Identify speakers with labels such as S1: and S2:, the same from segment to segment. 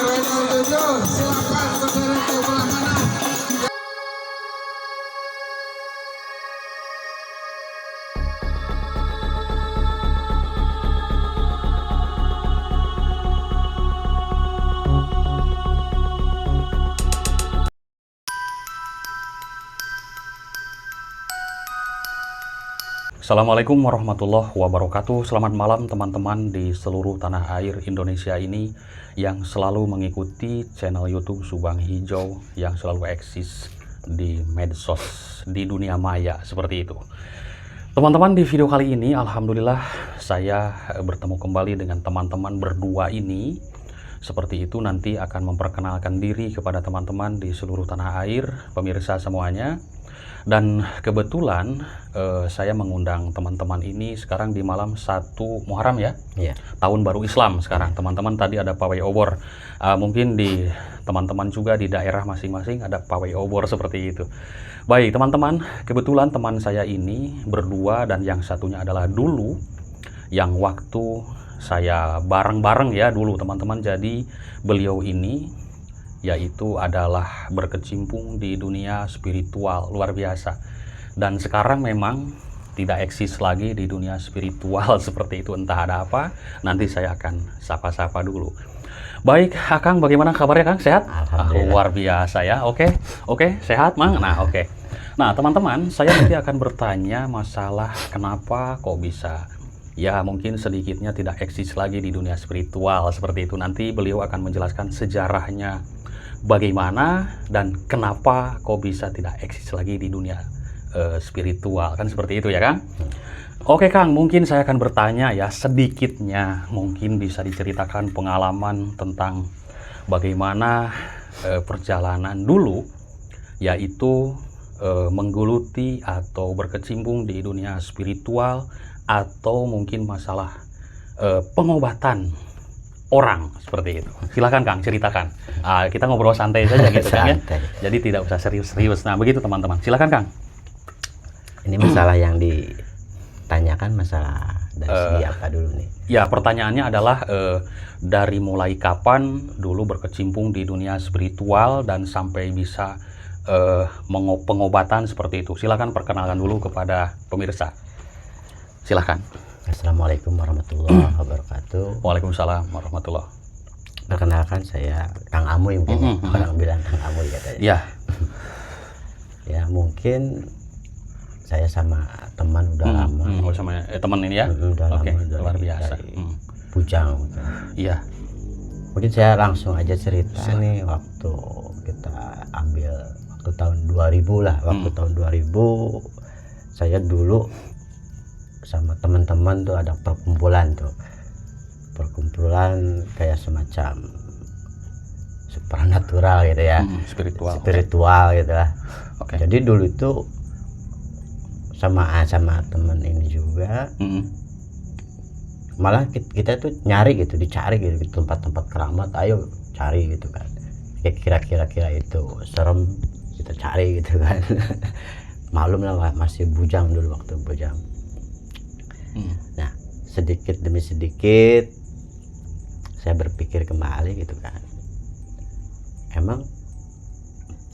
S1: Silakan berdiri ke belah kanan.
S2: Assalamualaikum warahmatullahi wabarakatuh. Selamat malam teman-teman di seluruh tanah air Indonesia ini yang selalu mengikuti channel YouTube Subang Hijau, yang selalu eksis di medsos, di dunia maya seperti itu. Teman-teman, di video kali ini alhamdulillah saya bertemu kembali dengan teman-teman berdua ini. Seperti itu, nanti akan memperkenalkan diri kepada teman-teman di seluruh tanah air, pemirsa semuanya. Dan kebetulan saya mengundang teman-teman ini sekarang di malam 1 Muharram ya, tahun baru Islam sekarang. Teman-teman tadi ada pawai obor, mungkin di teman-teman juga di daerah masing-masing ada pawai obor seperti itu. Baik teman-teman, kebetulan teman saya ini berdua dan yang satunya adalah dulu yang waktu saya bareng-bareng ya dulu teman-teman. Jadi beliau ini yaitu adalah berkecimpung di dunia spiritual luar biasa, dan sekarang memang tidak eksis lagi di dunia spiritual seperti itu, entah ada apa. Nanti saya akan sapa-sapa dulu. Baik Akang, bagaimana kabarnya Kang? Sehat? Luar biasa ya. Oke, sehat Mang. Nah teman-teman, saya nanti akan bertanya masalah kenapa kok bisa ya mungkin sedikitnya tidak eksis lagi di dunia spiritual seperti itu. Nanti beliau akan menjelaskan sejarahnya bagaimana dan kenapa kok bisa tidak eksis lagi di dunia spiritual, kan seperti itu ya Kang. Oke Kang, mungkin saya akan bertanya ya sedikitnya, mungkin bisa diceritakan pengalaman tentang bagaimana perjalanan dulu yaitu menggeluti atau berkecimpung di dunia spiritual, atau mungkin masalah pengobatan orang seperti itu. Silakan Kang, ceritakan. Kita ngobrol santai saja gitu Kang ya. Jadi tidak usah serius-serius. Nah begitu teman-teman. Silakan Kang.
S3: Ini masalah yang ditanyakan masalah dari segi apa dulu nih?
S2: Ya pertanyaannya adalah dari mulai kapan dulu berkecimpung di dunia spiritual dan sampai bisa pengobatan seperti itu. Silakan perkenalkan dulu kepada pemirsa. Silakan.
S3: Assalamualaikum warahmatullahi wabarakatuh.
S2: Waalaikumsalam warahmatullahi.
S3: Perkenalkan saya Kang Amuy, mungkin orang bilang Kang Amuy katanya.
S2: Ya.
S3: Ya mungkin saya sama teman udah lama.
S2: Sama teman ini ya.
S3: Udah lama.
S2: Luar biasa.
S3: Bujang.
S2: Iya.
S3: Mungkin saya langsung aja cerita nih waktu kita ambil waktu tahun 2000 lah. Waktu tahun 2000 saya dulu sama teman-teman tuh ada perkumpulan kayak semacam supernatural gitu ya, spiritual gitu lah. Jadi dulu itu sama teman ini juga malah kita tuh nyari gitu, dicari gitu di tempat-tempat keramat, ayo cari gitu kan, kira-kira itu serem kita cari gitu kan. Malum lah, masih bujang dulu, waktu bujang. Nah sedikit demi sedikit saya berpikir kembali gitu kan, emang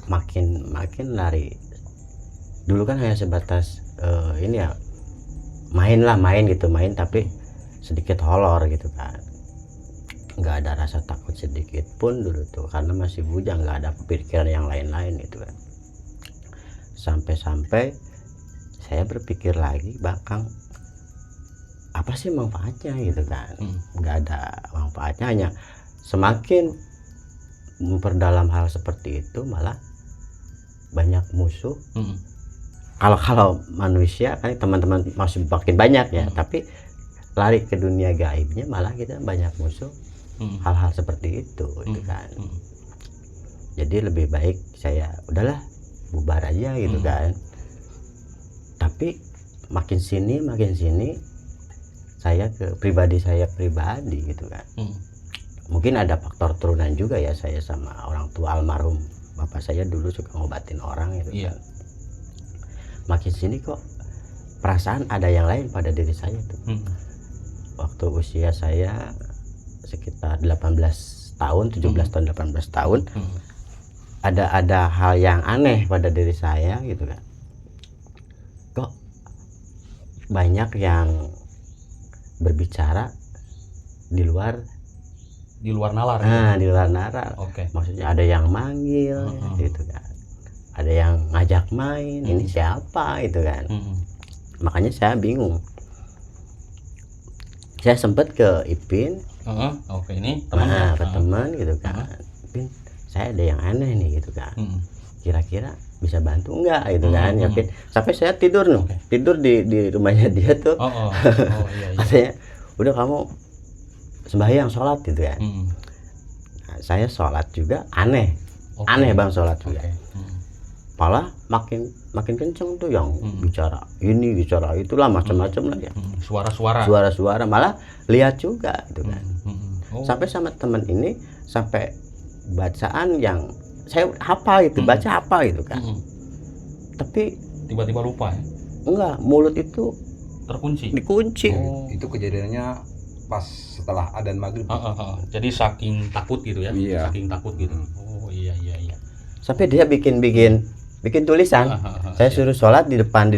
S3: makin lari. Dulu kan hanya sebatas ini ya, main tapi sedikit horor gitu kan, nggak ada rasa takut sedikit pun dulu tuh, karena masih bujang, nggak ada pikiran yang lain-lain gitu kan. Sampai saya berpikir lagi, Kang, apa sih manfaatnya gitu kan? Nggak ada manfaatnya, hanya semakin memperdalam hal seperti itu malah banyak musuh. Kalau manusia kan teman-teman masih makin banyak ya, tapi lari ke dunia gaibnya malah kita banyak musuh. Hal-hal seperti itu gitu kan. Jadi lebih baik saya udahlah bubar aja gitu kan. Tapi makin sini saya pribadi gitu kan. Mungkin ada faktor turunan juga ya, saya sama orang tua almarhum bapak saya dulu suka ngobatin orang gitu kan. Makin sini kok perasaan ada yang lain pada diri saya tuh. Waktu usia saya sekitar 18 tahun, 17 tahun, 18 tahun, ada hal yang aneh pada diri saya gitu kan. Kok banyak yang berbicara di luar
S2: nalar.
S3: di luar nalar.
S2: Oke.
S3: Maksudnya ada yang manggil gitu kan. Ada yang ngajak main, ini siapa itu kan. Makanya saya bingung. Saya sempat ke Ipin.
S2: Oke, ini temannya.
S3: Ke teman gitu kan. Ipin, saya ada yang aneh nih gitu kan. Kira-kira bisa bantu enggak gitu kan. Ya Pin, sampai saya tidur tidur di rumahnya dia tuh.
S2: Iya.
S3: Katanya, udah kamu sembahyang sholat gitu kan. Nah, saya sholat juga aneh. Aneh bang sholat juga. Malah makin kenceng tuh yang bicara ini bicara itulah macam-macam lah ya. Suara-suara malah lihat juga gitu kan. Sampai sama teman ini sampai bacaan yang saya hafal itu baca apa gitu kan. Tapi
S2: tiba-tiba lupa ya?
S3: Enggak, mulut itu dikunci.
S1: Itu kejadiannya pas setelah adzan maghrib.
S2: Jadi saking takut gitu ya?
S1: Iya.
S2: Saking takut gitu. Oh iya.
S3: Sampai dia bikin tulisan. Saya suruh sholat di depan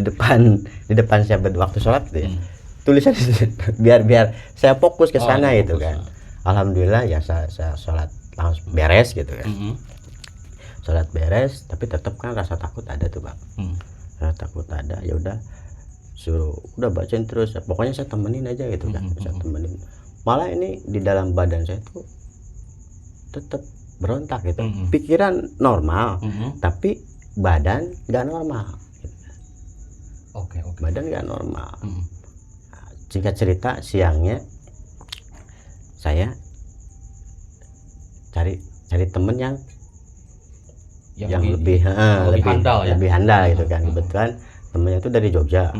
S3: saya waktu sholat gitu ya. Tulisan biar saya fokus ke sana gitu kan. Alhamdulillah ya saya sholat langsung beres gitu kan. Sholat beres, tapi tetap kan rasa takut ada tuh bang. Rasa takut ada, ya udah suruh udah bacain terus. Pokoknya saya temenin aja gitu kan. Saya temenin. Malah ini di dalam badan saya tuh tetap berontak gitu. Pikiran normal, tapi badan nggak normal.
S2: Oke.
S3: Badan nggak normal. Singkat cerita, siangnya saya cari temen yang lebih handal ya? Lebih handal gitu kan. Kebetulan temennya itu dari Jogja.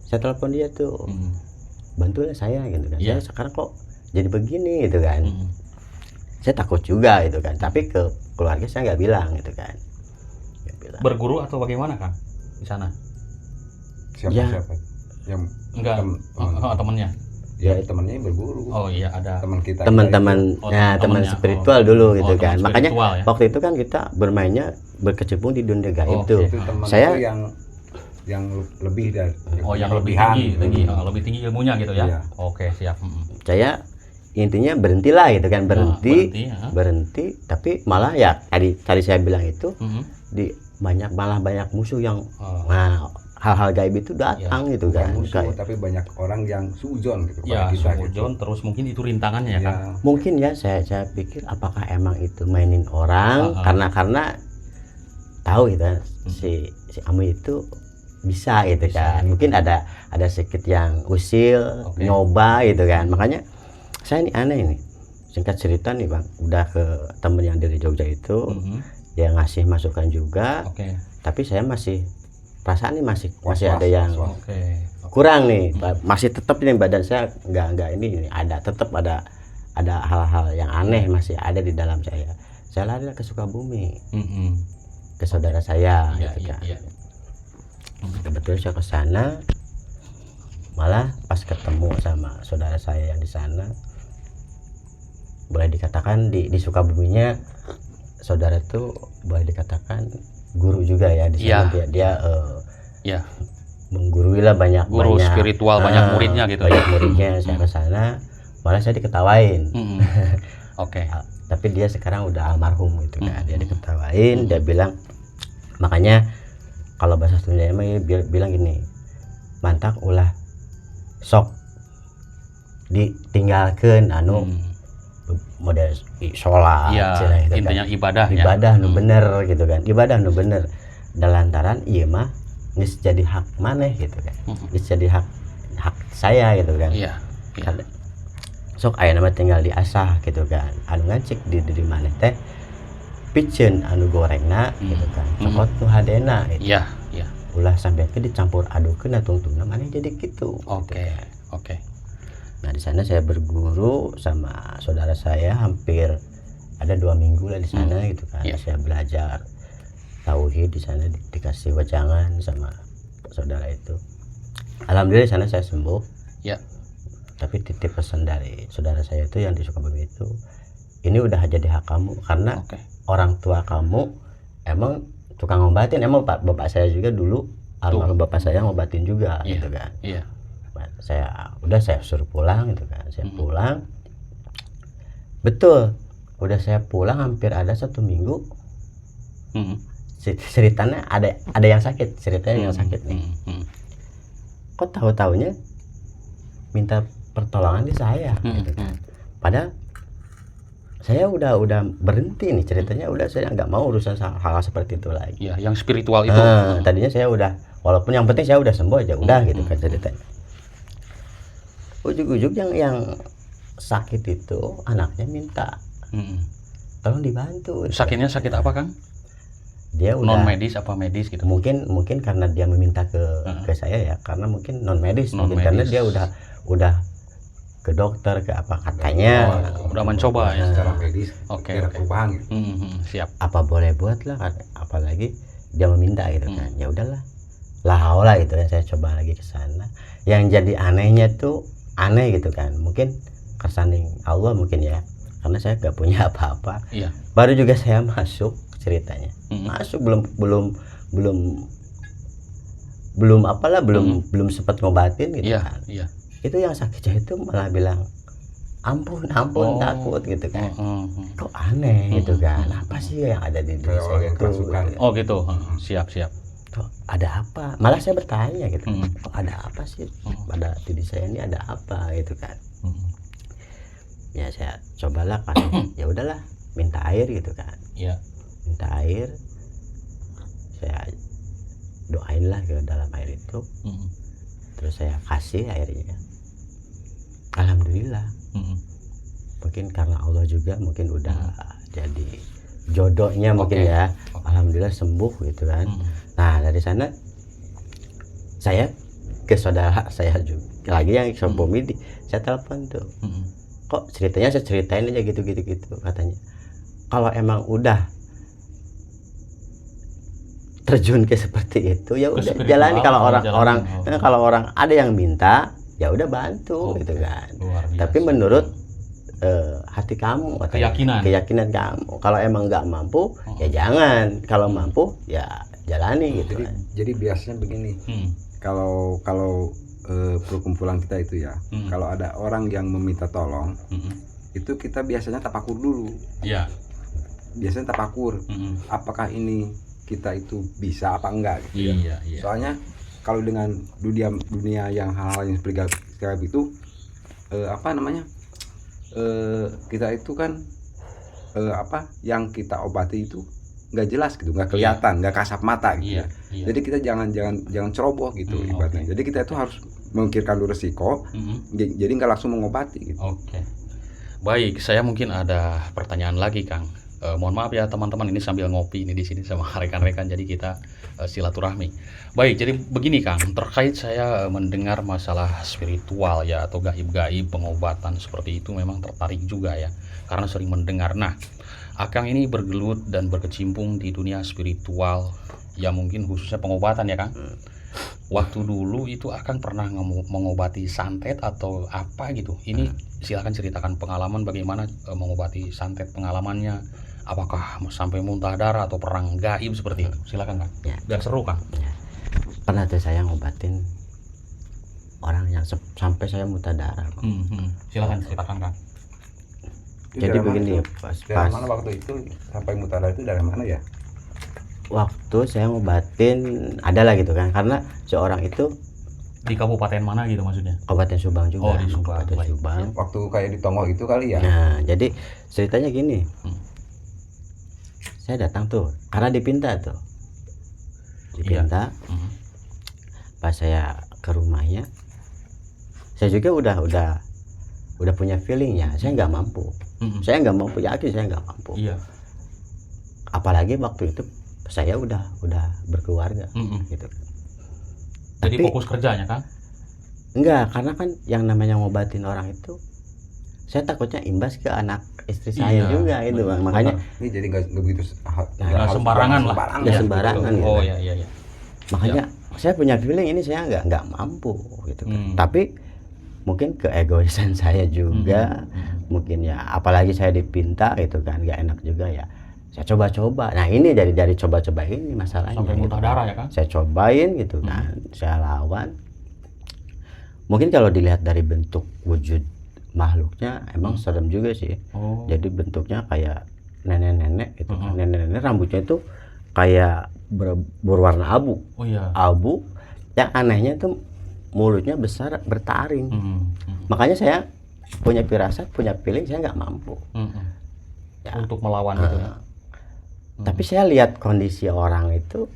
S3: Saya telepon dia tuh, bantulah saya gitu kan. Saya sekarang kok jadi begini gitu kan. Saya takut juga gitu kan. Tapi ke keluarga saya nggak bilang gitu kan.
S2: Berguru atau bagaimana Kang di sana?
S1: Siapa? Yang
S2: enggak temennya.
S1: Ya temannya yang berguru.
S2: Oh iya, ada
S1: teman kita.
S3: Teman-teman teman spiritual dulu gitu kan. Makanya
S2: ya?
S3: waktu itu kan kita bermainnya berkecimpung di dunia gaib tuh.
S1: Itu teman
S3: saya
S1: itu yang lebih dari
S2: yang lebih tinggi, lebih tinggi ilmunya gitu ya. Iya. Oke, siap.
S3: Saya intinya berhentilah gitu kan, berhenti tapi malah ya tadi saya bilang itu malah banyak musuh yang hal-hal gaib itu datang gitu kan.
S1: Musuh, tapi banyak orang yang suudzon gitu
S2: kepada
S1: kita
S2: gitu. Terus mungkin itu rintangannya kan.
S3: Mungkin ya saya pikir apakah emang itu mainin orang karena tahu gitu kan si Amu itu bisa gitu kan. Mungkin ada sedikit yang usil, nyoba gitu kan. Makanya saya ini aneh nih. Singkat cerita nih Bang, udah ke temen yang dari Jogja itu, dia ngasih masukan juga. Tapi saya masih perasaan nih masih ada yang kurang nih. Masih tetap ini badan saya enggak ini ada tetap ada hal-hal yang aneh masih ada di dalam saya. Saya lari ke Sukabumi. Ke saudara saya gitu kan. Kebetulan saya ke sana, malah pas ketemu sama saudara saya yang di sana, boleh dikatakan di Sukabuminya saudara itu boleh dikatakan guru juga ya di sana. Dia menggurui lah banyak
S2: spiritual, banyak muridnya gitu.
S3: Banyak muridnya. Saya ke sana, malah saya diketawain. Tapi dia sekarang udah almarhum gitu kan. Dia diketawain, dia bilang, makanya kalau bahasa Sundanya bilang gini, mantak ulah sok ditinggalkan model sholat gitu
S2: intinya
S3: kan.
S2: ibadah
S3: nu bener gitu kan, ibadah nu bener dalantaran iya mah geus jadi hak maneh gitu kan, geus jadi hak saya gitu kan. Sok aya nama tinggal diasah gitu kan, anu ngacik di maneh teh piceun anu gorengna gitu kan, cokot nu hadena gitu. Ulah sampai ke dicampur adukeun tungtungna maneh jadi gitu.
S2: Oke.
S3: Nah di sana saya berguru sama saudara saya hampir ada 2 minggu lah di sana gitu kan. Saya belajar tauhid di sana, dikasih wajangan sama saudara itu. Alhamdulillah di sana saya sembuh. Tapi titip pesan dari saudara saya itu yang di Sukabumi itu, ini udah jadi hak kamu karena
S2: Oke.
S3: orang tua kamu emang tukang ngobatin. Emang bapak saya juga dulu almarhum bapak saya ngobatin juga
S2: Iya.
S3: gitu kan.
S2: Iya.
S3: Saya suruh pulang gitu kan. Saya pulang, betul, udah saya pulang hampir ada 1 minggu. Ceritanya ada yang sakit, ceritanya yang sakit nih. Kok tahu-taunya minta pertolongan di saya gitu kan. Padahal saya udah berhenti nih ceritanya, udah saya nggak mau urusan hal seperti itu lagi.
S2: Iya, yang spiritual itu.
S3: Tadinya saya udah, walaupun yang penting saya udah sembuh aja udah gitu kan ceritanya. Ujug-ujug yang sakit itu anaknya minta tolong dibantu.
S2: Sakitnya sakit apa, Kang?
S3: Dia udah
S2: Non medis apa medis gitu?
S3: Mungkin karena dia meminta ke saya ya, karena mungkin non medis, mungkin karena dia udah ke dokter ke apa katanya.
S2: Udah mencoba ya
S1: secara medis.
S2: Oke.
S1: Perubahan gitu.
S2: Siap.
S3: Apa boleh buat lah, apalagi dia meminta gitu kan. Ya udahlah, lah gitu ya, saya coba lagi ke sana. Yang jadi anehnya tuh aneh gitu kan, mungkin kersanding Allah mungkin ya, karena saya nggak punya apa-apa.
S2: Iya.
S3: Baru juga saya masuk ceritanya, masuk belum sempat ngobatin gitu kan.
S2: Iya.
S3: Itu yang sakitnya itu malah bilang ampun takut gitu kan. Kok aneh gitu kan, apa sih yang ada di diri
S1: Kayak orang
S3: saya
S1: yang
S3: itu
S1: kerasukan.
S3: gitu.
S2: Oh gitu. Siap.
S3: Kok ada apa, malah saya bertanya gitu, kok ada apa sih pada diri saya ini, ada apa gitu kan. Ya saya cobalah kasih, ya udahlah minta air gitu kan.
S2: Iya.
S3: Minta air, saya doain lah ke dalam air itu, terus saya kasih airnya. Alhamdulillah, mungkin karena Allah juga mungkin udah jadi jodohnya mungkin ya. Alhamdulillah sembuh gitu kan. Nah dari sana saya ke saudara saya juga lagi yang Sombomidi, saya telepon tuh, kok ceritanya saya ceritain aja gitu katanya. Kalau emang udah terjun ke seperti itu ya udah jalani. Kalau orang ada yang minta ya udah bantu gitu kan. Tapi menurut hati kamu, keyakinan kamu. Kalau emang nggak mampu ya jangan, kalau mampu ya jalani gitu.
S1: Jadi biasanya begini, kalau perkumpulan kita itu ya, kalau ada orang yang meminta tolong, itu kita biasanya tapakur dulu.
S2: Iya.
S1: Biasanya tapakur, apakah ini kita itu bisa apa enggak gitu ya.
S2: Iya.
S1: Soalnya kalau dengan dunia yang hal-hal yang seperti itu, kita itu kan yang kita obati itu nggak jelas gitu, nggak kelihatan, nggak kasat mata gitu. Iya. Jadi kita jangan ceroboh gitu ibaratnya. Jadi kita itu harus memikirkan dulu resiko, jadi nggak langsung mengobati gitu.
S2: Oke. Baik, saya mungkin ada pertanyaan lagi, Kang. Mohon maaf ya teman-teman, ini sambil ngopi ini di sini sama rekan-rekan, jadi kita silaturahmi. Baik, jadi begini Kang, terkait saya mendengar masalah spiritual ya atau gaib-gaib pengobatan seperti itu, memang tertarik juga ya karena sering mendengar. Nah, Akang ini bergelut dan berkecimpung di dunia spiritual ya, mungkin khususnya pengobatan ya Kang. Waktu dulu itu Akang pernah mengobati santet atau apa gitu? Ini silakan ceritakan pengalaman bagaimana mengobati santet, pengalamannya. Apakah sampai muntah darah atau perang gaib seperti itu? Silakan Kang.
S3: Ya.
S2: Biar seru Kang.
S3: Ya. Pernah tuh saya ngobatin orang yang sampai saya muntah darah.
S2: Silakan ceritakan Kang.
S3: Jadi begini, pas
S1: mana waktu itu sampai muntah darah itu dari mana ya?
S3: Waktu saya ngobatin adalah gitu kan, karena seorang itu
S2: di kabupaten mana gitu maksudnya?
S3: Kabupaten Subang juga.
S2: Oh, di Subang.
S3: Kabupaten Subang.
S1: Waktu kayak di Tonggol itu kali ya.
S3: Nah, jadi ceritanya gini. Saya datang tuh karena dipinta tuh. Dipinta. Pas saya ke rumahnya, saya juga udah punya feeling ya, saya nggak mampu. Saya nggak mampu, yakin saya nggak mampu.
S2: Iya.
S3: Apalagi waktu itu saya udah berkeluarga gitu.
S2: Jadi
S3: Tapi,
S2: fokus kerjanya Kang?
S3: Enggak, karena kan yang namanya ngobatin orang itu saya takutnya imbas ke anak istri saya juga itu Bang. Makanya
S1: ini jadi nggak begitu
S2: nggak sembarangan lah.
S3: Nggak sembarangan gitu.
S2: Oh iya.
S3: Makanya saya punya feeling ini saya nggak mampu gitu kan. Tapi mungkin keegoisan saya juga, mungkin ya, apalagi saya dipinta gitu kan, nggak enak juga ya. Saya coba-coba. Nah ini dari coba-coba ini masalahnya.
S2: Sampai muntah
S3: gitu.
S2: darah ya kan?
S3: Saya cobain gitu kan, saya lawan. Mungkin kalau dilihat dari bentuk wujud makhluknya emang serem juga sih. Jadi bentuknya kayak nenek-nenek gitu kan. Nenek-nenek rambutnya itu kayak berwarna abu. Abu. Yang anehnya tuh mulutnya besar bertaring. Makanya saya punya firasat, punya feeling saya nggak mampu.
S2: Ya, untuk melawan gitu ya.
S3: Tapi saya lihat kondisi orang itu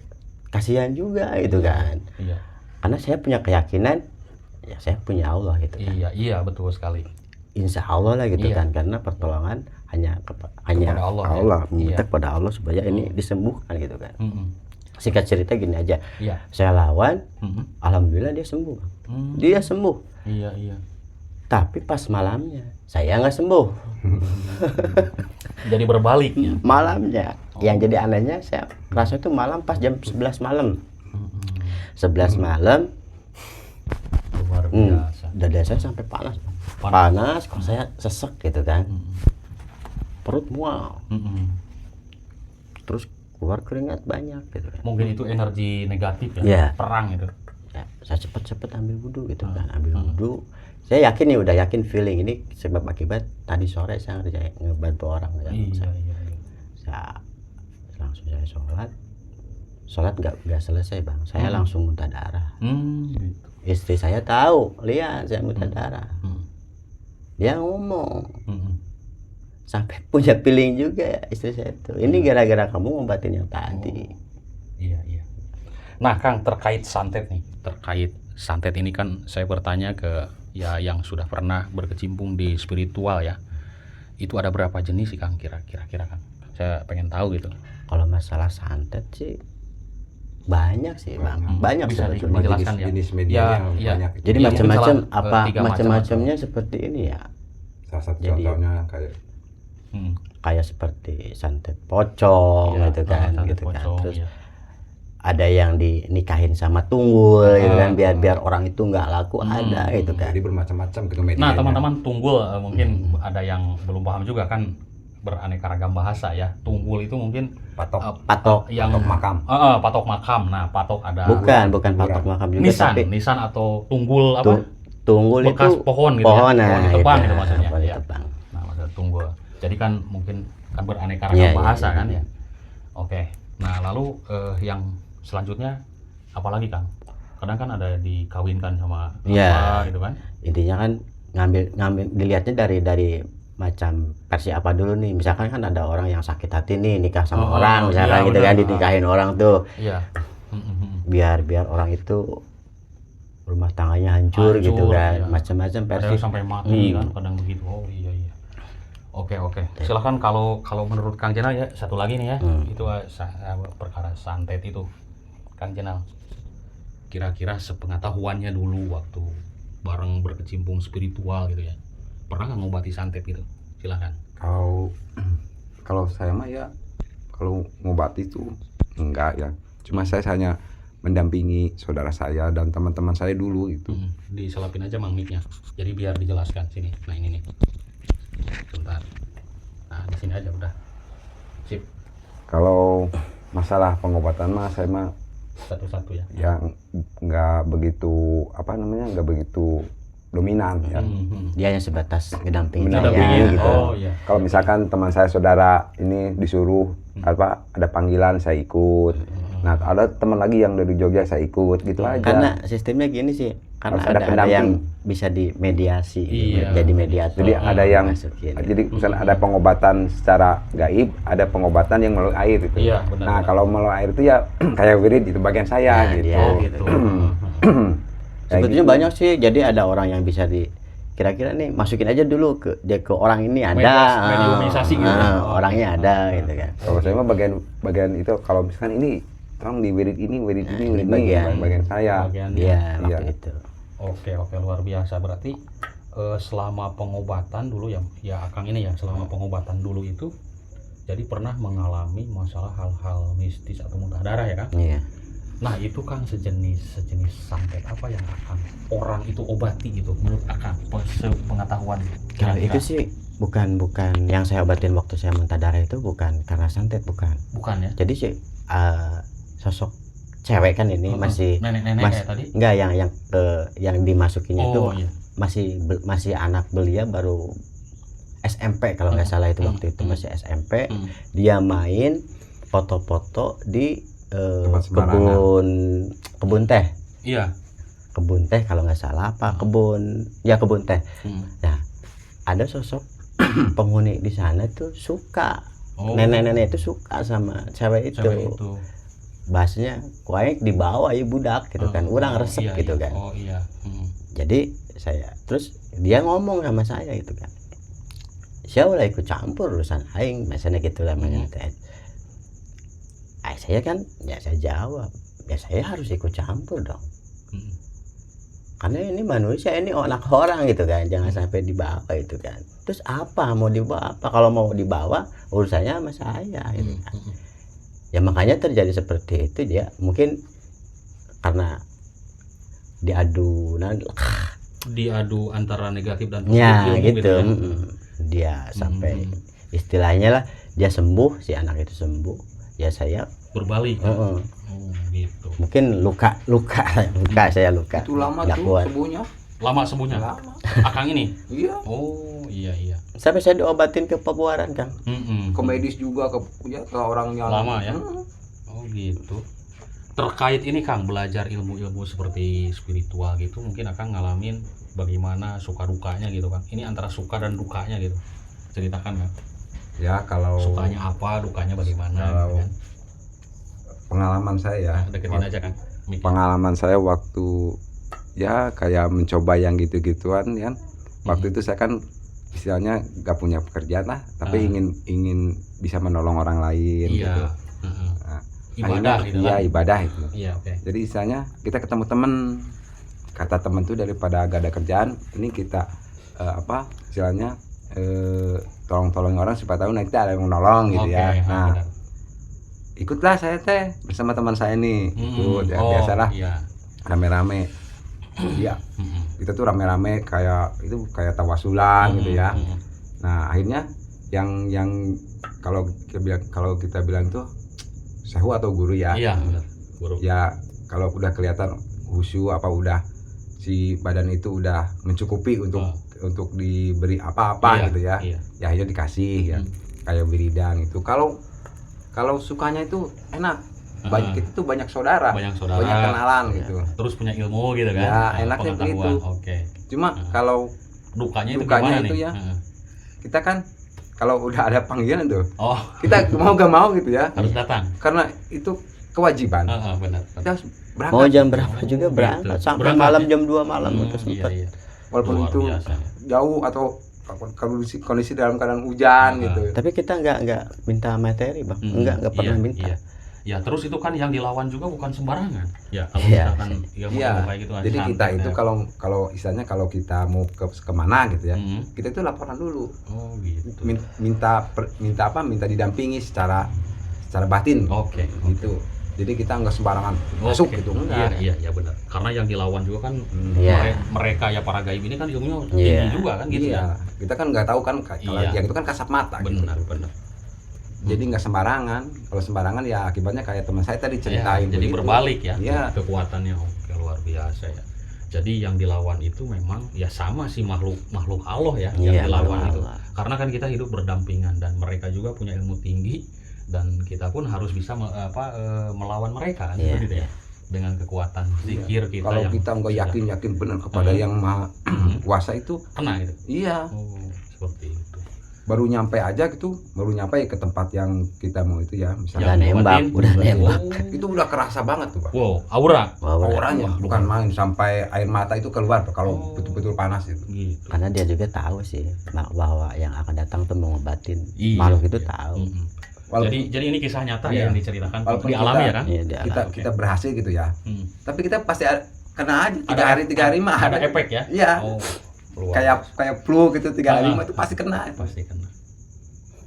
S3: kasihan juga gitu kan. Karena saya punya keyakinan ya saya punya Allah gitu kan.
S2: Iya betul sekali.
S3: Insya Allah lah gitu kan, karena pertolongan hanya
S2: kepada Allah,
S3: minta kepada Allah supaya ini disembuhkan gitu kan. Singkat cerita gini aja, saya lawan, alhamdulillah dia sembuh. Dia sembuh.
S2: Iya.
S3: Tapi pas malamnya saya nggak sembuh.
S2: Jadi berbaliknya.
S3: Malamnya, yang jadi anehnya saya rasa itu malam pas jam 11 malam. 11 malam.
S2: Luar biasa.
S3: Dada saya sampai panas, kok saya sesek gitu kan. Perut mual. Terus keluar keringat banyak gitu kan.
S2: Mungkin itu energi negatif ya,
S3: ya.
S2: Perang itu.
S3: Ya, saya cepet ambil wudhu gitu kan, ambil wudhu. Saya yakin nih, udah yakin feeling ini sebab akibat tadi sore saya ngebantu orang ya. Saya langsung saya sholat nggak selesai bang, saya langsung muntah darah.
S2: Gitu.
S3: Istri saya tahu, lihat saya muntah darah. Dia ngomong, sampai punya feeling juga istri saya itu. Ini gara-gara kamu ngobatin yang tadi.
S2: Iya. Nah Kang, terkait santet nih, ini kan saya bertanya ke ya yang sudah pernah berkecimpung di spiritual ya. Itu ada berapa jenis sih Kang kira-kira Kang? Saya pengen tahu gitu.
S3: Kalau masalah santet sih banyak sih bang, banyak
S2: bisa
S3: sebetulnya
S2: dijelaskan
S1: jenis media yang banyak.
S3: Jadi
S2: Ya,
S3: macam-macam
S2: mungkin salah,
S3: apa
S2: tiga
S3: macam-macamnya seperti ini ya.
S1: Salah satu
S3: Jadi,
S1: contohnya
S3: kayak seperti santet pocong gitu kan, gitu kan. Terus ada yang dinikahin sama tunggul gitu kan, biar orang itu nggak laku, ada gitu kan.
S1: Jadi bermacam-macam gitu medianya.
S2: Nah teman-teman, tunggul mungkin ada yang belum paham juga kan, beraneka ragam bahasa ya. Tunggul itu mungkin
S3: patok
S2: yang
S1: makam.
S2: Patok makam. Nah patok ada
S3: bukan patok makam juga, tapi
S2: nisan atau tunggul apa?
S3: Tunggul
S2: bekas
S3: itu
S2: pohon gitu
S3: pohon,
S2: ya. Pohon ditebang gitu maksudnya.
S3: Pohon
S2: Ya.
S3: ditebang.
S2: Nah maksudnya tunggul. Jadi kan mungkin kan beraneka ragam bahasa kan ya. Oke. Nah lalu yang selanjutnya apalagi Kang? Kadang kan ada dikawinkan sama apa gitu kan?
S3: Intinya kan ngambil dilihatnya dari macam versi apa dulu nih. Misalkan kan ada orang yang sakit hati nih, nikah sama orang misalkan gitu kan, dinikahin orang tuh.
S2: Iya.
S3: Biar orang itu rumah tangganya hancur gitu kan. Macam-macam versi.
S2: Ada sampai mati kan kadang begitu. Oh iya. Oke. Silahkan kalau menurut Kang Jenal ya, satu lagi nih ya. Itu perkara santet itu. Kang Jenal, kira-kira sepengetahuannya dulu waktu bareng berkecimpung spiritual gitu ya, pernah nggak ngobati santet gitu? Silahkan.
S1: Kalau saya mah ya, kalau ngobati itu enggak ya. Cuma saya hanya mendampingi saudara saya dan teman-teman saya dulu gitu.
S2: Diselapin aja Mang mic-nya, jadi biar dijelaskan sini. Nah ini nih, bentar. Nah di sini aja udah. Sip.
S1: Kalau masalah pengobatan mah saya mah
S2: satu-satu ya.
S1: Yang nggak begitu nggak begitu dominan ya.
S3: Dia hanya sebatas ngedampingin
S1: gitu.
S2: Iya.
S1: Kalau misalkan teman saya saudara ini disuruh ada panggilan saya ikut. Nah ada teman lagi yang dari Jogja saya ikut gitu aja.
S3: Karena sistemnya gini sih, karena ada yang bisa dimediasi, jadi mediator.
S1: Jadi ada yang jadi misalnya ada pengobatan secara gaib, ada pengobatan yang melalui air itu.
S2: Iya, benar.
S1: Nah kalau melalui air itu ya kayak wirid itu bagian saya gitu.
S3: Sebetulnya banyak sih. Jadi ada orang yang bisa kira-kira nih masukin aja dulu ke orang ini ada
S2: mediumisasi gitu.
S3: Orangnya ada gitu kan.
S1: Kalau saya mah bagian itu, kalau misalkan ini tolong di wirid ini bagian saya.
S3: Iya, waktu itu.
S2: Oke, luar biasa. Berarti selama pengobatan dulu ya Kang ini ya, selama pengobatan dulu itu jadi pernah mengalami masalah hal-hal mistis atau muntah darah ya Kang?
S3: Iya.
S2: Nah itu Kang sejenis santet apa yang akan orang itu obati gitu menurut Akang, sepengetahuan?
S3: Kalau itu sih bukan yang saya obatin waktu saya muntah darah itu bukan karena santet, bukan
S2: Bukan ya?
S3: jadi sih sosok cewek kan ini masih
S2: nenek-nenek kayak tadi.
S3: enggak yang dimasukinnya itu
S2: Oh iya.
S3: masih anak belia baru SMP kalau nggak salah itu waktu itu masih SMP. Dia main foto-foto di
S1: Tempat sembarangan.
S3: kebun teh.
S2: Iya.
S3: Kebun teh kalau nggak salah apa kebun teh. Nah, ada sosok penghuni di sana tuh suka.
S2: Oh.
S3: Nenek-nenek itu suka sama cewek itu. Bahasanya kuaik dibawa ya budak gitu kan. Urang resep gitu kan.
S2: Oh iya.
S3: Jadi saya terus dia ngomong sama saya gitu kan. Saya udah ikut campur urusan aing, misalnya gitu namanya. Saya kan ya saya jawab, ya saya harus ikut campur dong. Karena ini manusia, ini anak orang gitu kan, jangan sampai dibawa itu kan. Terus apa mau dibawa apa? Kalau mau dibawa urusannya sama saya gitu kan. Ya makanya terjadi seperti itu, dia mungkin karena diadu
S2: antara negatif dan positif
S3: ya gitu
S2: ya?
S3: Dia sampai istilahnya lah dia sembuh, si anak itu sembuh, ya saya
S2: berbalik. Oh gitu.
S3: Mungkin luka saya luka.
S1: Itu lama
S3: nggak
S1: tuh
S3: kuat.
S1: sembuhnya.
S2: Lama sembuhnya.
S1: Lama.
S2: Akang ini.
S1: Iya.
S2: Oh iya.
S3: Sampai saya diobatin ke Pabuaran kan.
S1: Ke medis juga ke orang yang
S2: lama ya. Oh gitu. Terkait ini Kang, belajar ilmu-ilmu seperti spiritual gitu, mungkin Akang ngalamin bagaimana suka dukanya gitu Kang. Ini antara suka dan dukanya gitu. Ceritakan Kang.
S1: Ya kalau
S2: Sukanya apa, dukanya bagaimana
S1: kalau
S2: gitu kan.
S1: Pengalaman saya
S2: Deketin aja Kang.
S1: pengalaman saya waktu ya kayak mencoba yang gitu-gituan ya. Waktu itu saya kan istilahnya gak punya pekerjaan lah, tapi ingin bisa menolong orang lain gitu. Nah,
S2: Ibadah gitu kan.
S1: Ibadah itu.
S2: Iya, oke.
S1: Jadi istilahnya kita ketemu temen, kata temen tuh daripada gak ada kerjaan, ini kita istilahnya tolong-tolongin orang supaya tahu nanti ada yang menolong gitu ya. Nah,
S2: benar.
S1: ikutlah saya teh bersama teman saya nih, ikut ya biasalah rame-rame. Iya, kita tuh rame-rame kayak tawasulan gitu ya. Nah akhirnya yang kalau kita bilang tuh sehu atau guru ya.
S2: Iya benar. Guru.
S1: Ya kalau udah kelihatan khusyuk apa udah si badan itu udah mencukupi untuk diberi apa-apa gitu ya. Ya akhirnya dikasih ya kayak wiridan itu. Kalau sukanya itu enak. Kita tuh banyak saudara, banyak kenalan gitu.
S2: Terus punya ilmu gitu kan.
S1: Ya enaknya begitu. Cuma kalau dukanya itu ya kita kan kalau udah ada panggilan tuh kita mau gak mau gitu ya
S2: harus datang
S1: karena itu kewajiban.
S2: Benar.
S1: Kita harus berangkat.
S3: Mau jam berapa juga berangkat sampai malam jam 2 malam terus sempat.
S1: Walaupun itu jauh atau kondisi dalam keadaan hujan gitu.
S3: Tapi kita nggak minta materi Bang, nggak pernah minta.
S2: Ya terus itu kan yang dilawan juga bukan sembarangan. Ya kalau misalkan ilmu kayak gitu.
S1: Jadi kita itu kalau istilahnya kalau kita mau kemana gitu ya, kita itu laporan dulu.
S2: Oh gitu.
S1: Minta didampingi secara batin.
S2: Oke.
S1: Gitu. Jadi kita nggak sembarangan masuk gitu enggak.
S2: Iya benar. Karena yang dilawan juga kan mereka ya para gaib ini kan ilmunya tinggi juga kan gitu ya.
S1: Kita kan nggak tahu kan kalau yang itu kan kasat mata.
S2: Benar.
S1: Jadi nggak sembarangan. Kalau sembarangan ya akibatnya kayak teman saya tadi ceritain.
S2: Jadi begitu. Berbalik ya.
S1: Kekuatannya
S2: luar biasa ya. Jadi yang dilawan itu memang ya sama sih makhluk Allah ya yang dilawan itu. Karena kan kita hidup berdampingan dan mereka juga punya ilmu tinggi dan kita pun harus bisa melawan mereka kan gitu ya. Dengan kekuatan zikir kita.
S1: Kalau kita nggak yakin benar kepada yang maha kuasa itu
S2: kena gitu.
S1: Iya.
S2: Seperti itu.
S1: Baru nyampe ke tempat yang kita mau itu ya, misalnya
S3: udah nembak.
S1: Itu udah kerasa banget tuh Pak.
S2: Wow, auranya
S1: bukan main sampai air mata itu keluar kalau betul-betul panas itu.
S2: Gitu.
S3: Karena dia juga tahu sih bahwa yang akan datang tuh mau ngobatin. Makhluk itu tahu.
S2: Jadi ini kisah nyata yang diceritakan di alami ya kan?
S1: Kita berhasil gitu ya. Tapi kita pasti kena aja 3 hari mah
S2: ada efek ya?
S1: Iya. Kayak flu gitu 3 hari mah itu pasti kena.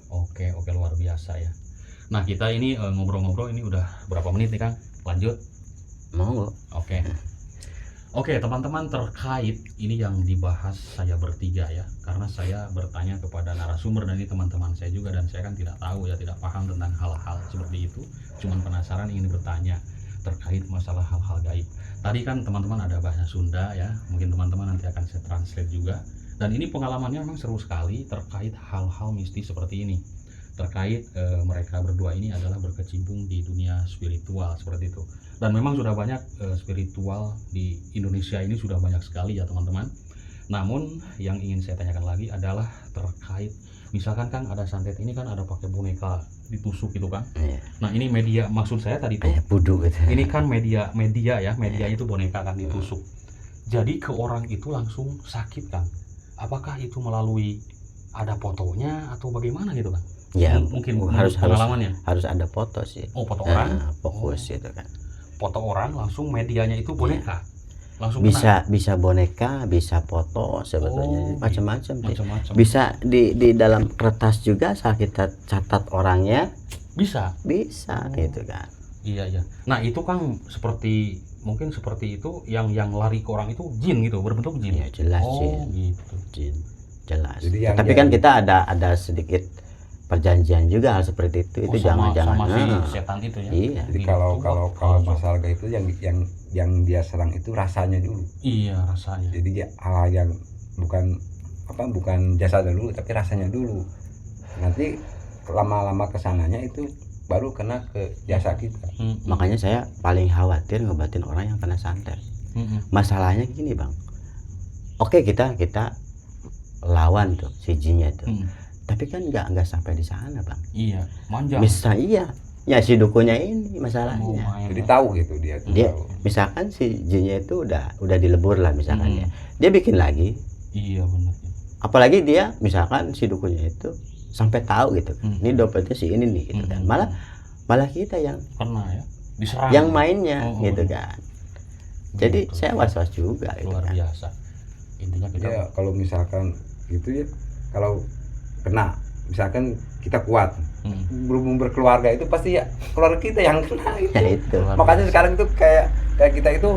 S2: Oke, luar biasa ya. Nah, kita ini ngobrol-ngobrol ini udah berapa menit nih Kang? Lanjut.
S3: Mau.
S2: Oke. Oke teman-teman, terkait ini yang dibahas saya bertiga ya, karena saya bertanya kepada narasumber dan ini teman-teman saya juga, dan saya kan tidak tahu ya, tidak paham tentang hal-hal seperti itu, cuman penasaran ingin bertanya terkait masalah hal-hal gaib. Tadi kan teman-teman ada bahasa Sunda ya, mungkin teman-teman nanti akan saya translate juga, dan ini pengalamannya memang seru sekali terkait hal-hal mistis seperti ini, terkait mereka berdua ini adalah berkecimpung di dunia spiritual seperti itu. Dan memang sudah banyak spiritual di Indonesia ini, sudah banyak sekali ya teman-teman. Namun yang ingin saya tanyakan lagi adalah terkait misalkan kan ada santet ini kan ada pakai boneka ditusuk gitu kan. Nah ini media, maksud saya tadi tuh
S3: Budu gitu.
S2: ini kan media ya, media itu boneka kan ditusuk. Jadi ke orang itu langsung sakit kan. Apakah itu melalui ada fotonya atau bagaimana gitu kan?
S3: Ya
S2: mungkin
S3: harus
S2: pengalamannya.
S3: harus ada foto sih.
S2: Oh foto orang.
S3: Fokus gitu kan.
S2: Foto orang langsung medianya itu boneka. Langsung
S3: Bisa boneka, bisa foto sebetulnya, macam-macam sih.
S2: macam-macam.
S3: Bisa di dalam kertas juga saat kita catat orangnya
S2: Bisa.
S3: gitu kan.
S2: Iya. Nah, itu kan mungkin seperti itu yang lari ke orang itu jin gitu, berbentuk jin.
S3: Ya jelas
S2: gitu.
S3: jin. Jelas.
S1: Jadi
S3: Tapi kan kita ada sedikit perjanjian juga hal seperti itu
S2: sama
S3: jangan
S2: si setan itu ya.
S3: Iya.
S1: Jadi
S2: Gitu.
S1: kalau masalah gaib itu yang dia serang itu rasanya dulu.
S2: Iya, rasanya.
S1: Jadi hal yang bukan jasa dulu tapi rasanya dulu. Nanti lama-lama kesananya itu baru kena ke jasa kita.
S3: Makanya saya paling khawatir ngobatin orang yang kena santet. Masalahnya gini bang, oke kita lawan tuh si jinnya tuh, tapi kan nggak sampai di sana bang.
S2: Iya, manja.
S3: Ya si dukunya ini masalahnya.
S1: Jadi tahu gitu dia tahu.
S3: Misalkan si jinnya itu udah dilebur lah misalkan ya, dia bikin lagi.
S2: Iya benar.
S3: Apalagi dia misalkan si dukunya itu sampai tahu gitu, ini dompetnya si ini nih gitu kan. Malah kita yang
S2: pernah ya diserang.
S3: Yang mainnya gitu kan. Jadi
S2: Gitu.
S3: saya was-was juga.
S2: Luar
S3: gitu kan.
S2: biasa. Intinya kita.
S1: Ya kalau misalkan gitu ya, kalau kena misalkan kita kuat berhubung berkeluarga itu pasti ya keluarga kita yang kena gitu.
S3: Ya itu.
S1: Makanya sekarang itu kayak kita itu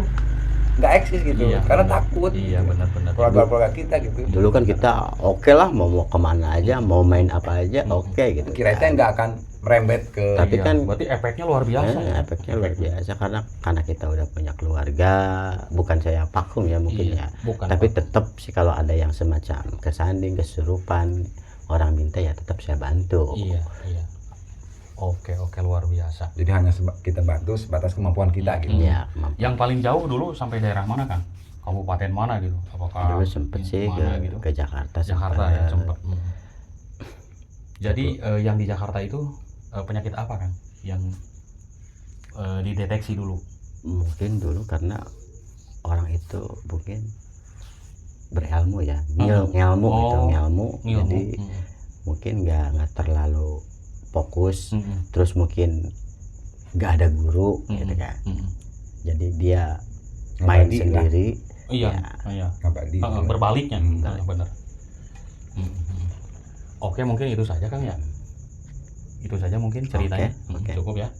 S1: nggak eksis gitu,
S2: Iya,
S1: karena
S2: benar.
S1: takut.
S2: Iya
S1: gitu.
S2: benar-benar.
S1: Keluarga kita gitu.
S3: Dulu kan kita oke lah mau kemana aja, mau main apa aja oke gitu.
S1: Kira kita nggak akan merembet ke.
S3: Tapi kan
S2: berarti efeknya luar biasa.
S3: efeknya luar biasa karena kita udah punya keluarga, bukan saya pakum ya mungkin ya.
S2: Bukan.
S3: Tapi tetap sih kalau ada yang semacam kesanding, kesurupan, orang minta ya tetap saya bantu.
S2: Iya. Oke, luar biasa.
S1: Jadi hanya kita bantu sebatas kemampuan kita gitu.
S3: Ya,
S2: Yang paling jauh dulu sampai daerah mana kan? Kabupaten mana gitu? Apakah
S3: dulu sempet sih
S2: gitu?
S3: ke Jakarta.
S2: Jakarta ya sempat. Jadi yang di Jakarta itu penyakit apa kan? Yang dideteksi dulu?
S3: Mungkin dulu karena orang itu mungkin berilmu ya, ngilmu gitu, ngilmu. Jadi mungkin nggak terlalu fokus, terus mungkin nggak ada guru gitu kan. Jadi dia main
S1: Ngabadi
S3: sendiri.
S2: Iya.
S1: Ngabadi.
S2: Berbaliknya, benar. Oke, mungkin itu saja Kang ya. Itu saja mungkin ceritanya.
S3: Oke.
S2: Cukup ya.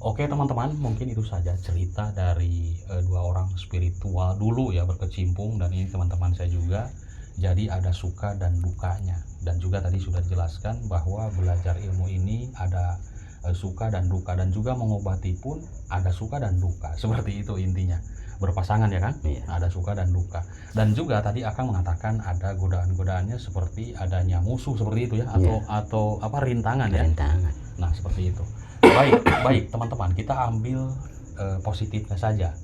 S2: Oke teman-teman, mungkin itu saja cerita dari dua orang spiritual dulu ya berkecimpung, dan ini teman-teman saya juga. Jadi ada suka dan dukanya, dan juga tadi sudah dijelaskan bahwa belajar ilmu ini ada suka dan duka, dan juga mengobati pun ada suka dan duka. Seperti itu intinya. Berpasangan ya kan?
S3: Iya.
S2: Ada suka dan duka. Dan juga tadi Akang mengatakan ada godaan-godaannya seperti adanya musuh seperti itu ya, atau apa rintangan ya.
S3: Rintangan.
S2: Nah, seperti itu. Baik teman-teman, kita ambil positifnya saja.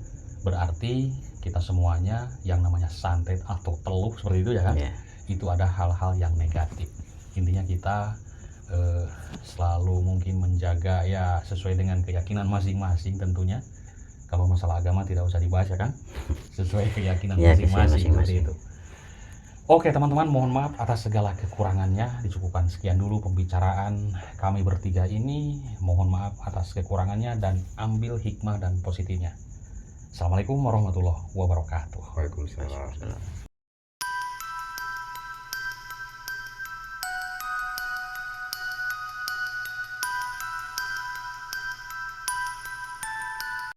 S2: Berarti kita semuanya yang namanya santet atau teluh seperti itu ya kan, itu ada hal-hal yang negatif. Intinya kita selalu mungkin menjaga ya sesuai dengan keyakinan masing-masing tentunya. Kalau masalah agama tidak usah dibahas ya kan, sesuai keyakinan masing-masing seperti itu. Oke teman-teman, mohon maaf atas segala kekurangannya. Dicukupkan sekian dulu pembicaraan kami bertiga ini. Mohon maaf atas kekurangannya dan ambil hikmah dan positifnya. Assalamualaikum warahmatullahi wabarakatuh.
S1: Waalaikumsalam.